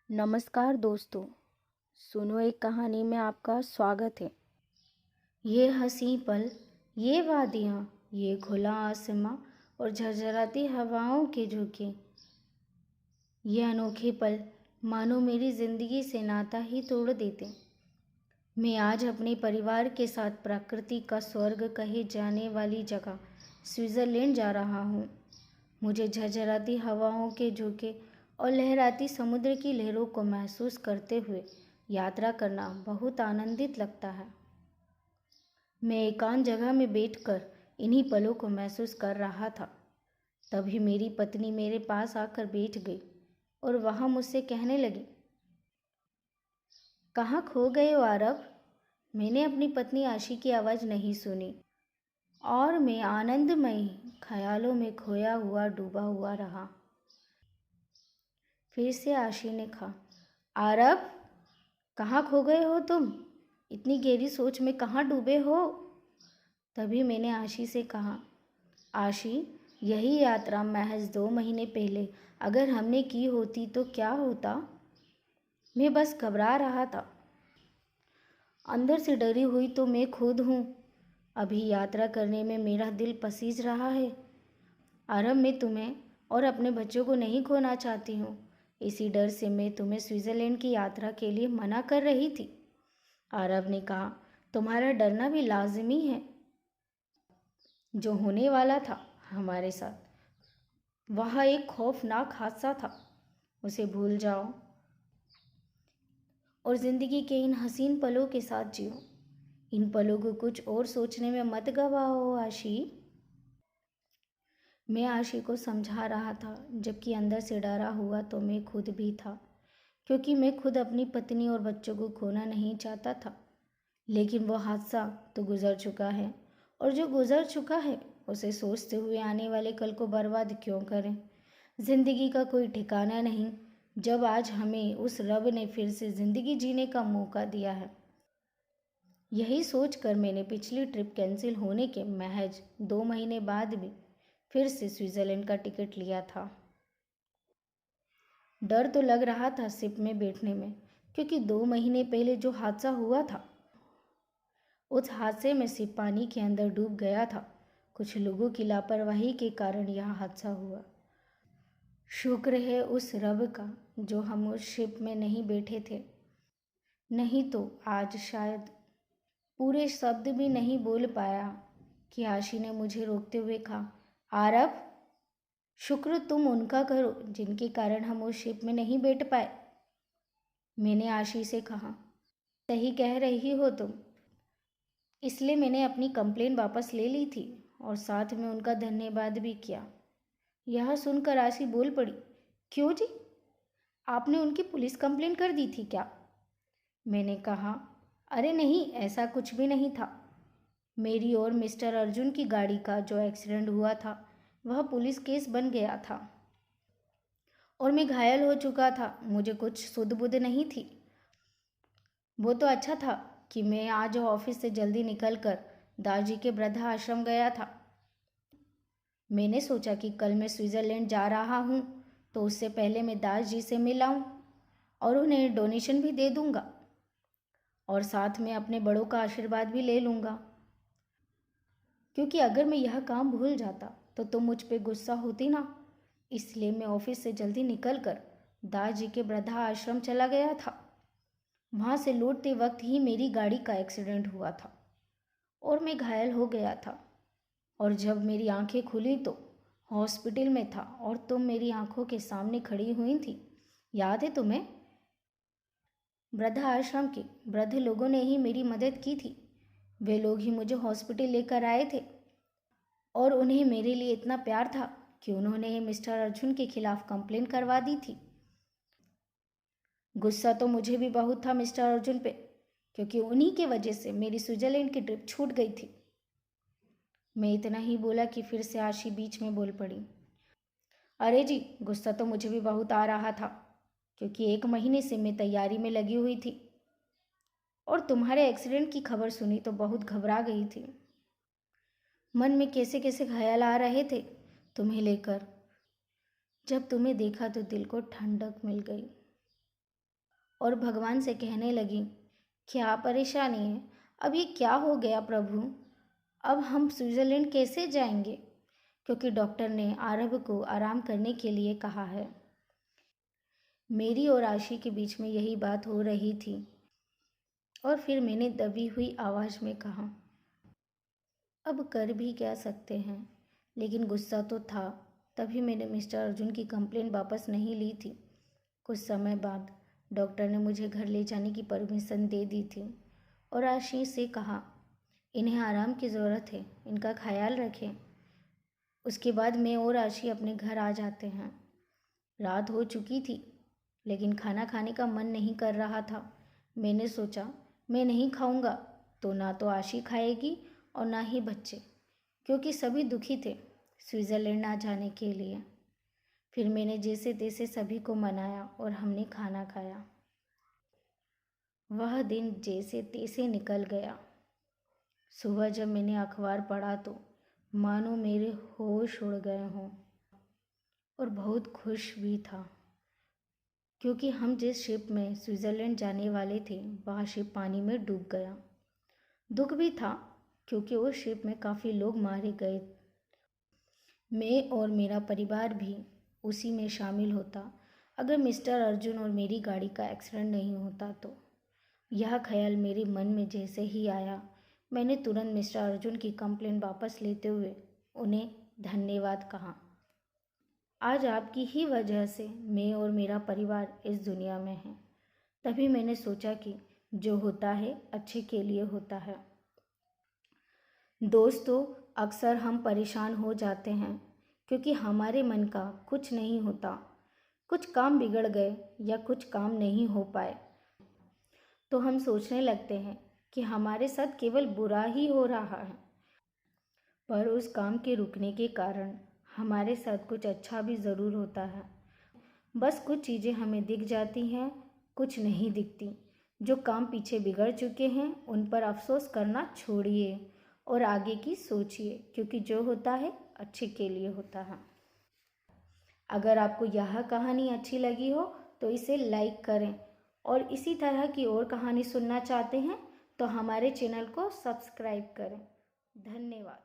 नमस्कार दोस्तों। सुनो एक कहानी में आपका स्वागत है। ये हंसी पल, ये वादियाँ, ये खुला आसमां और झरझराती हवाओं के झोंके, ये अनोखे पल मानो मेरी जिंदगी से नाता ही तोड़ देते। मैं आज अपने परिवार के साथ प्रकृति का स्वर्ग कहे जाने वाली जगह स्विट्ज़रलैंड जा रहा हूँ। मुझे झरझराती हवाओं के झोंके और लहराती समुद्र की लहरों को महसूस करते हुए यात्रा करना बहुत आनंदित लगता है। मैं एकांत जगह में बैठकर इन्हीं पलों को महसूस कर रहा था। तभी मेरी पत्नी मेरे पास आकर बैठ गई और वहाँ मुझसे कहने लगी, कहाँ खो गए हो आरव? मैंने अपनी पत्नी आशी की आवाज़ नहीं सुनी और मैं आनंदमय ख्यालों में खोया हुआ डूबा हुआ रहा। फिर से आशी ने कहा, आरव, कहाँ खो गए हो तुम? इतनी गहरी सोच में कहाँ डूबे हो? तभी मैंने आशी से कहा, आशी, यही यात्रा महज 2 महीने पहले अगर हमने की होती तो क्या होता? मैं बस घबरा रहा था। अंदर से डरी हुई तो मैं खुद हूँ। अभी यात्रा करने में मेरा दिल पसीज रहा है। आरव, मैं तुम्हें और अपने बच्चों को नहीं खोना चाहती हूँ। इसी डर से मैं तुम्हें स्विट्ज़रलैंड की यात्रा के लिए मना कर रही थी। आरव ने कहा, तुम्हारा डरना भी लाजिमी है। जो होने वाला था हमारे साथ वह एक खौफनाक हादसा था। उसे भूल जाओ और ज़िंदगी के इन हसीन पलों के साथ जियो। इन पलों को कुछ और सोचने में मत गवाओ आशी। मैं आशी को समझा रहा था, जबकि अंदर से डरा हुआ तो मैं खुद भी था, क्योंकि मैं खुद अपनी पत्नी और बच्चों को खोना नहीं चाहता था। लेकिन वो हादसा तो गुजर चुका है, और जो गुजर चुका है उसे सोचते हुए आने वाले कल को बर्बाद क्यों करें? जिंदगी का कोई ठिकाना नहीं, जब आज हमें उस रब ने फिर से जिंदगी जीने का मौका दिया है। यही सोचकर मैंने पिछली ट्रिप कैंसिल होने के महज 2 महीने बाद भी फिर से स्विट्ज़रलैंड का टिकट लिया था। डर तो लग रहा था शिप में बैठने में, क्योंकि 2 महीने पहले जो हादसा हुआ था, उस हादसे में शिप पानी के अंदर डूब गया था। कुछ लोगों की लापरवाही के कारण यह हादसा हुआ। शुक्र है उस रब का जो हम उस शिप में नहीं बैठे थे, नहीं तो आज शायद। पूरे शब्द भी नहीं बोल पाया कि आशी ने मुझे रोकते हुए कहा, आरव, शुक्र तुम उनका करो जिनके कारण हम उस शिप में नहीं बैठ पाए। मैंने आशी से कहा, सही कह रही हो तुम। इसलिए मैंने अपनी कंप्लेन वापस ले ली थी और साथ में उनका धन्यवाद भी किया। यह सुनकर आशी बोल पड़ी, क्यों जी? आपने उनकी पुलिस कंप्लेन कर दी थी क्या? मैंने कहा, अरे नहीं, ऐसा कुछ भी नहीं था। मेरी और मिस्टर अर्जुन की गाड़ी का जो एक्सीडेंट हुआ था वह पुलिस केस बन गया था और मैं घायल हो चुका था। मुझे कुछ सुध बुध नहीं थी। वो तो अच्छा था कि मैं आज ऑफिस से जल्दी निकलकर दादाजी के वृद्धा आश्रम गया था। मैंने सोचा कि कल मैं स्विट्ज़रलैंड जा रहा हूँ तो उससे पहले मैं दादाजी से मिल आऊँ और उन्हें डोनेशन भी दे दूँगा और साथ में अपने बड़ों का आशीर्वाद भी ले लूँगा, क्योंकि अगर मैं यह काम भूल जाता तो तुम मुझ पे गुस्सा होती ना। इसलिए मैं ऑफिस से जल्दी निकलकर दादाजी के वृद्धा आश्रम चला गया था। वहाँ से लौटते वक्त ही मेरी गाड़ी का एक्सीडेंट हुआ था और मैं घायल हो गया था, और जब मेरी आंखें खुली तो हॉस्पिटल में था और तुम मेरी आंखों के सामने खड़ी हुई थी। याद है तुम्हें? वृद्धा आश्रम के वृद्ध लोगों ने ही मेरी मदद की थी। वे लोग ही मुझे हॉस्पिटल लेकर आए थे और उन्हें मेरे लिए इतना प्यार था कि उन्होंने मिस्टर अर्जुन के खिलाफ कंप्लेन करवा दी थी। गुस्सा तो मुझे भी बहुत था मिस्टर अर्जुन पे, क्योंकि उन्हीं के वजह से मेरी स्विट्ज़रलैंड की ट्रिप छूट गई थी। मैं इतना ही बोला कि फिर से आशी बीच में बोल पड़ी, अरे जी, गुस्सा तो मुझे भी बहुत आ रहा था, क्योंकि 1 महीने से मैं तैयारी में लगी हुई थी और तुम्हारे एक्सीडेंट की खबर सुनी तो बहुत घबरा गई थी। मन में कैसे कैसे ख्याल आ रहे थे तुम्हें लेकर। जब तुम्हें देखा तो दिल को ठंडक मिल गई। और भगवान से कहने लगी, क्या परेशानी है? अब ये क्या हो गया प्रभु? अब हम स्विट्ज़रलैंड कैसे जाएंगे? क्योंकि डॉक्टर ने आरव को आराम करने के लिए कहा है। मेरी और आशी के बीच में यही बात हो रही थी और फिर मैंने दबी हुई आवाज़ में कहा, अब कर भी क्या सकते हैं? लेकिन गुस्सा तो था, तभी मैंने मिस्टर अर्जुन की कंप्लेंट वापस नहीं ली थी। कुछ समय बाद डॉक्टर ने मुझे घर ले जाने की परमिशन दे दी थी और आशीष से कहा, इन्हें आराम की ज़रूरत है, इनका ख्याल रखें। उसके बाद मैं और आशी अपने घर आ जाते हैं। रात हो चुकी थी, लेकिन खाना खाने का मन नहीं कर रहा था। मैंने सोचा, मैं नहीं खाऊंगा तो ना तो आशी खाएगी और ना ही बच्चे, क्योंकि सभी दुखी थे स्विट्ज़रलैंड ना जाने के लिए। फिर मैंने जैसे तैसे सभी को मनाया और हमने खाना खाया। वह दिन जैसे तैसे निकल गया। सुबह जब मैंने अखबार पढ़ा तो मानो मेरे होश उड़ गए हों, और बहुत खुश भी था, क्योंकि हम जिस शिप में स्विट्ज़रलैंड जाने वाले थे वह शिप पानी में डूब गया। दुख भी था, क्योंकि उस शिप में काफ़ी लोग मारे गए। मैं और मेरा परिवार भी उसी में शामिल होता अगर मिस्टर अर्जुन और मेरी गाड़ी का एक्सीडेंट नहीं होता तो। यह ख्याल मेरे मन में जैसे ही आया, मैंने तुरंत मिस्टर अर्जुन की कंप्लेंट वापस लेते हुए उन्हें धन्यवाद कहा। आज आपकी ही वजह से मैं और मेरा परिवार इस दुनिया में है। तभी मैंने सोचा कि जो होता है अच्छे के लिए होता है। दोस्तों, अक्सर हम परेशान हो जाते हैं क्योंकि हमारे मन का कुछ नहीं होता। कुछ काम बिगड़ गए या कुछ काम नहीं हो पाए तो हम सोचने लगते हैं कि हमारे साथ केवल बुरा ही हो रहा है। पर उस काम के रुकने के कारण हमारे साथ कुछ अच्छा भी ज़रूर होता है। बस कुछ चीज़ें हमें दिख जाती हैं, कुछ नहीं दिखती। जो काम पीछे बिगड़ चुके हैं उन पर अफसोस करना छोड़िए और आगे की सोचिए, क्योंकि जो होता है अच्छे के लिए होता है। अगर आपको यह कहानी अच्छी लगी हो तो इसे लाइक करें, और इसी तरह की और कहानी सुनना चाहते हैं तो हमारे चैनल को सब्सक्राइब करें। धन्यवाद।